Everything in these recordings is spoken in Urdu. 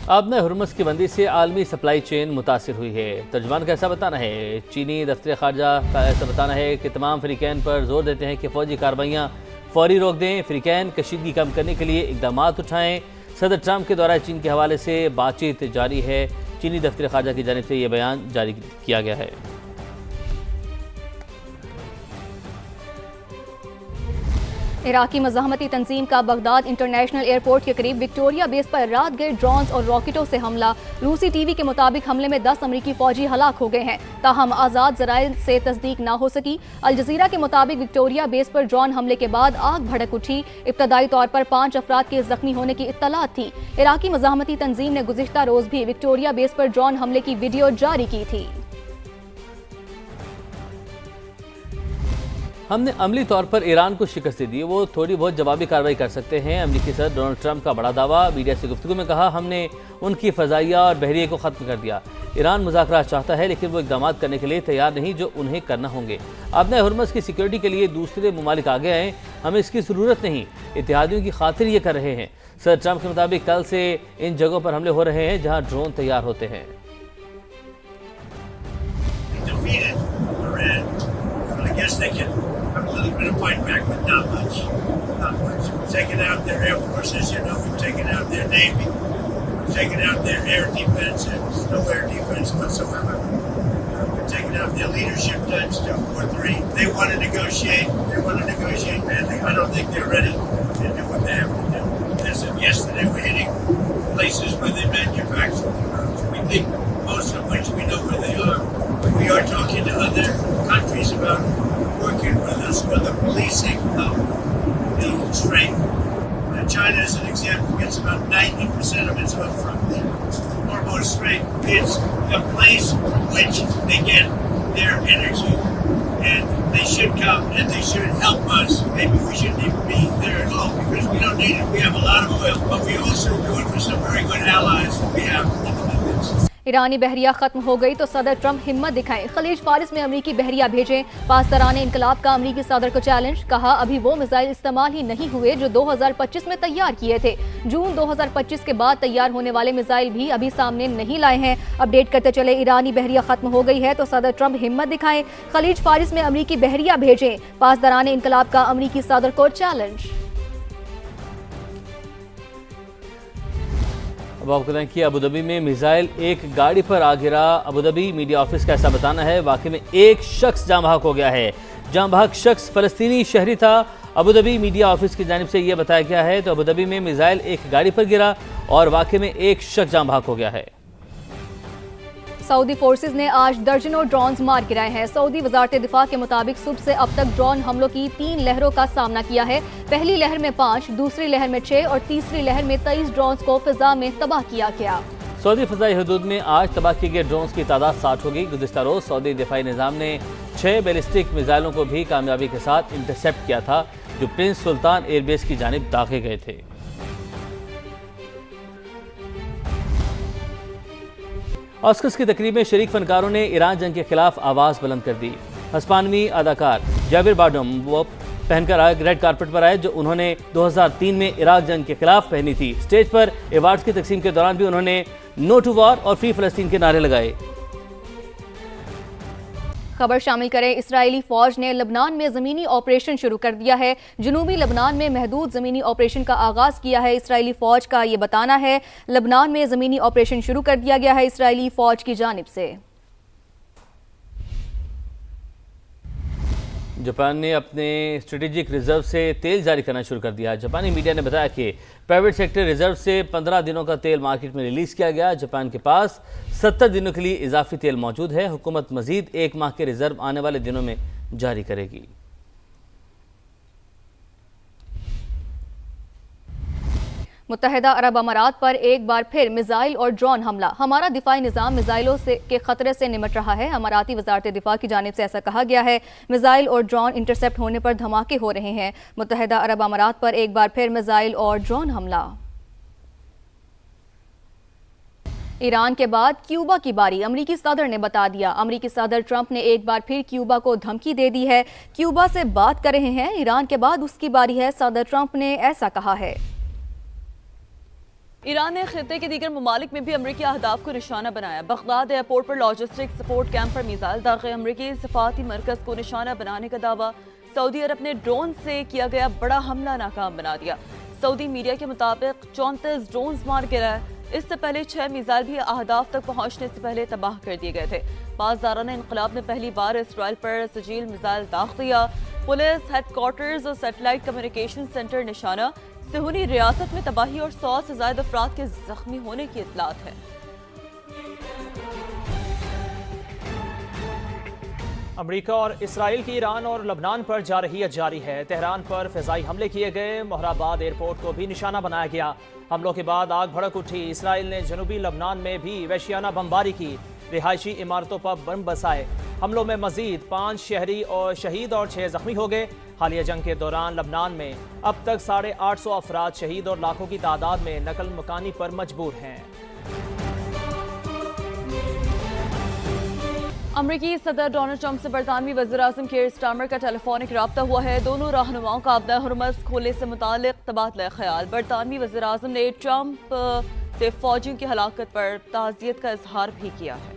آبِ ہرمز کی بندی سے عالمی سپلائی چین متاثر ہوئی ہے۔ ترجمان کا ایسا بتانا ہے۔ چینی دفتر خارجہ کا ایسا بتانا ہے کہ تمام فریقین پر زور دیتے ہیں کہ فوجی کارروائیاں فوری روک دیں، فریقین کشیدگی کم کرنے کے لیے اقدامات اٹھائیں۔ صدر ٹرمپ کے دورہ چین کے حوالے سے بات چیت جاری ہے۔ چینی دفتر خارجہ کی جانب سے یہ بیان جاری کیا گیا ہے۔ عراقی مزاحمتی تنظیم کا بغداد انٹرنیشنل ایئرپورٹ کے قریب وکٹوریہ بیس پر رات گئے ڈرونز اور راکٹوں سے حملہ۔ روسی ٹی وی کے مطابق حملے میں 10 امریکی فوجی ہلاک ہو گئے ہیں، تاہم آزاد ذرائع سے تصدیق نہ ہو سکی۔ الجزیرہ کے مطابق وکٹوریہ بیس پر ڈرون حملے کے بعد آگ بھڑک اٹھی۔ ابتدائی طور پر 5 افراد کے زخمی ہونے کی اطلاعات تھی۔ عراقی مزاحمتی تنظیم نے گزشتہ روز بھی وکٹوریہ بیس پر ڈرون حملے کی ویڈیو جاری کی تھی۔ ہم نے عملی طور پر ایران کو شکست دی، وہ تھوڑی بہت جوابی کارروائی کر سکتے ہیں۔ امریکی صدر ڈونلڈ ٹرمپ کا بڑا دعویٰ۔ میڈیا سے گفتگو میں کہا، ہم نے ان کی فضائیہ اور بحریے کو ختم کر دیا۔ ایران مذاکرات چاہتا ہے لیکن وہ اقدامات کرنے کے لیے تیار نہیں جو انہیں کرنا ہوں گے۔ آبِ ہرمز کی سیکیورٹی کے لیے دوسرے ممالک آگے آئیں، ہمیں اس کی ضرورت نہیں، اتحادیوں کی خاطر یہ کر رہے ہیں۔ صدر ٹرمپ کے مطابق کل سے ان جگہوں پر حملے ہو رہے ہیں جہاں ڈرون تیار ہوتے ہیں۔ I guess they can have a little bit of fight back, but not much. Not much. We've taken out their air forces, we've taken out their navy, we've taken out their air defense, and there's no air defense whatsoever. We've taken out their leadership times 2 or 3. They want to negotiate badly. I don't think they're ready to do what they have to do. As of yesterday, we're hitting places where they manufacture the drones. We think most of which we know where they are. We are talking to other countries about working with us for the policing of the strait. China, as an example, gets about 90% of its oil from the Hormuz Strait. It's a place from which they get their energy, and they should come and they should help us. Maybe we shouldn't even be there at all because we don't need it. We have a lot of oil, but we also do it for some very good allies that we have in the Middle East. ایرانی بحریہ ختم ہو گئی تو صدر ٹرمپ ہمت دکھائیں، خلیج فارس میں امریکی بحریہ بھیجیں۔ پاسداران انقلاب کا امریکی صدر کو چیلنج، کہا ابھی وہ میزائل استعمال ہی نہیں ہوئے جو 2025 میں تیار کیے تھے۔ جون 2025 کے بعد تیار ہونے والے میزائل بھی ابھی سامنے نہیں لائے ہیں۔ اپڈیٹ کرتے چلے، ایرانی بحریہ ختم ہو گئی ہے تو صدر ٹرمپ ہمت دکھائیں، خلیج فارس میں امریکی بحریہ بھیجیں۔ پاسداران انقلاب کا امریکی صدر کو چیلنج۔ اب آپ کو بتائیں کہ ابوظہبی میں میزائل ایک گاڑی پر آ گرا۔ ابوظہبی میڈیا آفس کا ایسا بتانا ہے، واقعے میں ایک شخص جاں بحق ہو گیا ہے۔ جاں بحق شخص فلسطینی شہری تھا۔ ابوظہبی میڈیا آفس کی جانب سے یہ بتایا گیا ہے تو ابوظہبی میں میزائل ایک گاڑی پر گرا اور واقعے میں ایک شخص جاں بحق ہو گیا ہے۔ سعودی فورسز نے آج درجنوں ڈرونز مار گرائے ہیں۔ سعودی وزارت دفاع کے مطابق صبح سے اب تک ڈرون حملوں کی 3 لہروں کا سامنا کیا ہے۔ پہلی لہر میں 5، دوسری لہر میں 6 اور تیسری لہر میں 23 ڈرونز کو فضا میں تباہ کیا گیا۔ سعودی فضائی حدود میں آج تباہ کیے گئے ڈرونز کی تعداد 60 ہوگی۔ گزشتہ روز سعودی دفاعی نظام نے 6 بیلسٹک میزائلوں کو بھی کامیابی کے ساتھ انٹرسیپٹ کیا تھا جو پرنس سلطان ایئر بیس کی جانب داغے گئے تھے۔ آسکرز کی تقریب میں شریک فنکاروں نے ایران جنگ کے خلاف آواز بلند کر دی۔ ہسپانوی اداکار جاویر بارڈم وہ پہن کر ریڈ کارپٹ پر آئے جو انہوں نے 2003 میں عراق جنگ کے خلاف پہنی تھی۔ سٹیج پر ایوارڈز کی تقسیم کے دوران بھی انہوں نے نو ٹو وار اور فری فلسطین کے نعرے لگائے۔ خبر شامل کریں، اسرائیلی فوج نے لبنان میں زمینی آپریشن شروع کر دیا ہے۔ جنوبی لبنان میں محدود زمینی آپریشن کا آغاز کیا ہے۔ اسرائیلی فوج کا یہ بتانا ہے، لبنان میں زمینی آپریشن شروع کر دیا گیا ہے اسرائیلی فوج کی جانب سے۔ جاپان نے اپنے اسٹریٹجک ریزرو سے تیل جاری کرنا شروع کر دیا۔ جاپانی میڈیا نے بتایا کہ پرائیویٹ سیکٹر ریزرو سے 15 دنوں کا تیل مارکیٹ میں ریلیز کیا گیا۔ جاپان کے پاس 70 دنوں کے لیے اضافی تیل موجود ہے۔ حکومت مزید 1 ماہ کے ریزرو آنے والے دنوں میں جاری کرے گی۔ متحدہ عرب امارات پر ایک بار پھر میزائل اور ڈرون حملہ۔ ہمارا دفاعی نظام میزائلوں کے خطرے سے نمٹ رہا ہے۔ اماراتی وزارت دفاع کی جانب سے ایسا کہا گیا ہے۔ میزائل اور ڈرون انٹرسیپٹ ہونے پر دھماکے ہو رہے ہیں۔ متحدہ عرب امارات پر ایک بار پھر میزائل اور ڈرون حملہ۔ ایران کے بعد کیوبا کی باری، امریکی صدر نے بتا دیا۔ امریکی صدر ٹرمپ نے ایک بار پھر کیوبا کو دھمکی دے دی ہے۔ کیوبا سے بات کر رہے ہیں، ایران کے بعد اس کی باری ہے، صدر ٹرمپ نے ایسا کہا ہے۔ ایران نے خطے کے دیگر ممالک میں بھی امریکی اہداف کو نشانہ بنایا۔ بغداد ایئرپورٹ پر لاجسٹک سپورٹ کیمپ پر میزائل داغے، امریکی سفارتی مرکز کو نشانہ بنانے کا دعویٰ، سعودی عرب نے ڈرون سے کیا گیا بڑا حملہ ناکام بنا دیا۔ سعودی میڈیا کے مطابق 34 ڈرونز مار گرائے، اس سے پہلے 6 میزائل بھی اہداف تک پہنچنے سے پہلے تباہ کر دیے گئے تھے۔ پاسدارانہ انقلاب نے پہلی بار اسرائیل پر سجیل میزائل داغ دیا۔ پولیس ہیڈ کوارٹرز اور سیٹلائٹ کمیونیکیشن سینٹر نشانہ، صہیونی ریاست میں تباہی اور 100 سے زائد افراد کے زخمی ہونے کی اطلاعات ہے۔ امریکہ اور اسرائیل کی ایران اور لبنان پر جارحیت جاری ہے۔ تہران پر فضائی حملے کیے گئے، مہرآباد ایئرپورٹ کو بھی نشانہ بنایا گیا۔ حملوں کے بعد آگ بھڑک اٹھی۔ اسرائیل نے جنوبی لبنان میں بھی وحشیانہ بمباری کی، رہائشی عمارتوں پر بم بسائے۔ حملوں میں مزید 5 شہری اور شہید اور 6 زخمی ہو گئے۔ حالیہ جنگ کے دوران لبنان میں اب تک 850 افراد شہید اور لاکھوں کی تعداد میں نقل مکانی پر مجبور ہیں۔ امریکی صدر ڈونلڈ ٹرمپ سے برطانوی وزیراعظم کیئر سٹارمر کا ٹیلی فونک رابطہ ہوا ہے۔ دونوں رہنماؤں کا آبدہ ہرمز کھولنے سے متعلق تبادلہ خیال۔ برطانوی وزیراعظم نے ٹرمپ سے فوجیوں کی ہلاکت پر تعزیت کا اظہار بھی کیا ہے۔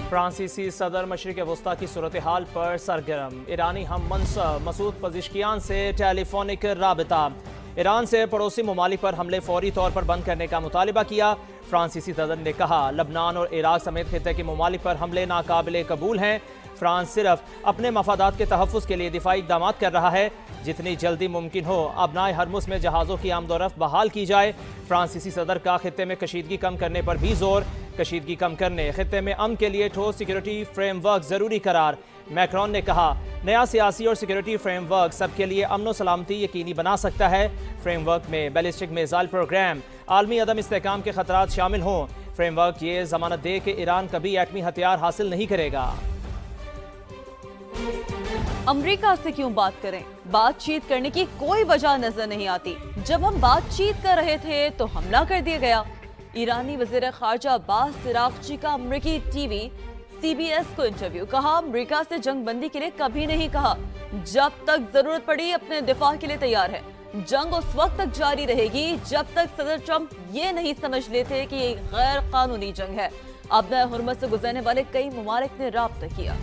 فرانسیسی صدر مشرق وسطی کی صورتحال پر سرگرم۔ ایرانی ہم منصب مسعود پزشکیان سے ٹیلی فونک رابطہ۔ ایران سے پڑوسی ممالک پر حملے فوری طور پر بند کرنے کا مطالبہ کیا۔ فرانسیسی صدر نے کہا لبنان اور عراق سمیت خطے کے ممالک پر حملے ناقابل قبول ہیں۔ فرانس صرف اپنے مفادات کے تحفظ کے لیے دفاعی اقدامات کر رہا ہے۔ جتنی جلدی ممکن ہو ابنائے ہرمز میں جہازوں کی آمد و رفت بحال کی جائے۔ فرانسیسی صدر کا خطے میں کشیدگی کم کرنے پر بھی زور۔ کشیدگی کم کرنے، خطے میں امن کے لیے ٹھوس سیکیورٹی فریم ورک ضروری قرار۔ میکرون نے کہا نیا سیاسی اور سیکیورٹی فریم ورک سب کے لیے امن و سلامتی یقینی بنا سکتا ہے۔ فریم ورک میں بیلسٹک میزائل پروگرام، عالمی عدم استحکام کے خطرات شامل ہوں۔ فریم ورک یہ ضمانت دے کہ ایران کبھی ایٹمی ہتھیار حاصل نہیں کرے گا۔ امریکہ سے کیوں بات کریں؟ بات چیت کرنے کی کوئی وجہ نظر نہیں آتی۔ جب ہم بات چیت کر رہے تھے تو حملہ کر دیا گیا۔ ایرانی وزیر خارجہ عباس عراقچی کا امریکی ٹی وی CBS کو انٹرویو، کہا امریکہ سے جنگ بندی کے لیے کبھی نہیں کہا، جب تک ضرورت پڑی اپنے دفاع کے لیے تیار ہے۔ جنگ اس وقت تک جاری رہے گی جب تک صدر ٹرمپ یہ نہیں سمجھ لیتے کہ یہ غیر قانونی جنگ ہے۔ آبدہ ہرمز سے گزرنے والے کئی ممالک نے رابطہ کیا۔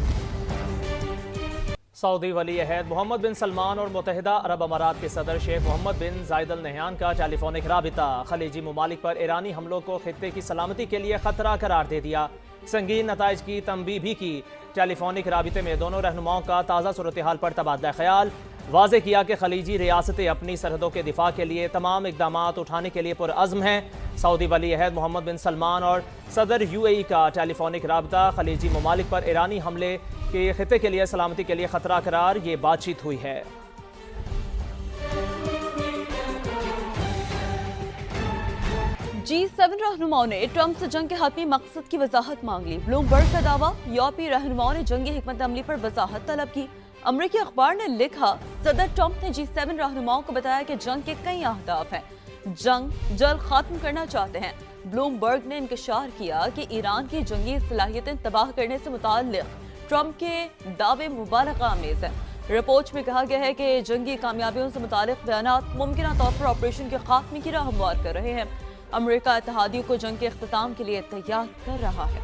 سعودی ولی عہد محمد بن سلمان اور متحدہ عرب امارات کے صدر شیخ محمد بن زائد ال نہیان کا ٹیلی فونک رابطہ۔ خلیجی ممالک پر ایرانی حملوں کو خطے کی سلامتی کے لیے خطرہ قرار دے دیا، سنگین نتائج کی تنبیہ بھی کی۔ ٹیلی فونک رابطے میں دونوں رہنماؤں کا تازہ صورتحال پر تبادلہ خیال، واضح کیا کہ خلیجی ریاستیں اپنی سرحدوں کے دفاع کے لیے تمام اقدامات اٹھانے کے لیے پرعزم ہیں۔ سعودی ولی عہد محمد بن سلمان اور صدر UAE کا ٹیلی فونک رابطہ، خلیجی ممالک پر ایرانی حملے کے خطے کے لیے سلامتی کے لیے خطرہ قرار، یہ بات چیت ہوئی ہے۔ G7 رہنماؤں نے ٹرمپ سے جنگ کے حتمی مقصد کی وضاحت مانگ لی۔ بلومبرگ کا دعویٰ، یورپی رہنماؤں نے جنگی حکمت عملی پر وضاحت طلب کی۔ امریکی اخبار نے لکھا صدر ٹرمپ نے G7 رہنماؤں کو بتایا کہ جنگ کے کئی اہداف ہیں، جنگ جلد ختم کرنا چاہتے ہیں۔ بلومبرگ نے انکشار کیا کہ ایران کی جنگی صلاحیتیں تباہ کرنے سے متعلق ٹرمپ کے دعوے مبالغہ آمیز ہیں۔ رپورٹ میں کہا گیا ہے کہ جنگی کامیابیوں سے متعلق بیانات ممکنہ طور پر آپریشن کے خاتمے کی راہ ہموار کر رہے ہیں۔ امریکہ اتحادیوں کو جنگ کے اختتام کے لیے تیار کر رہا ہے۔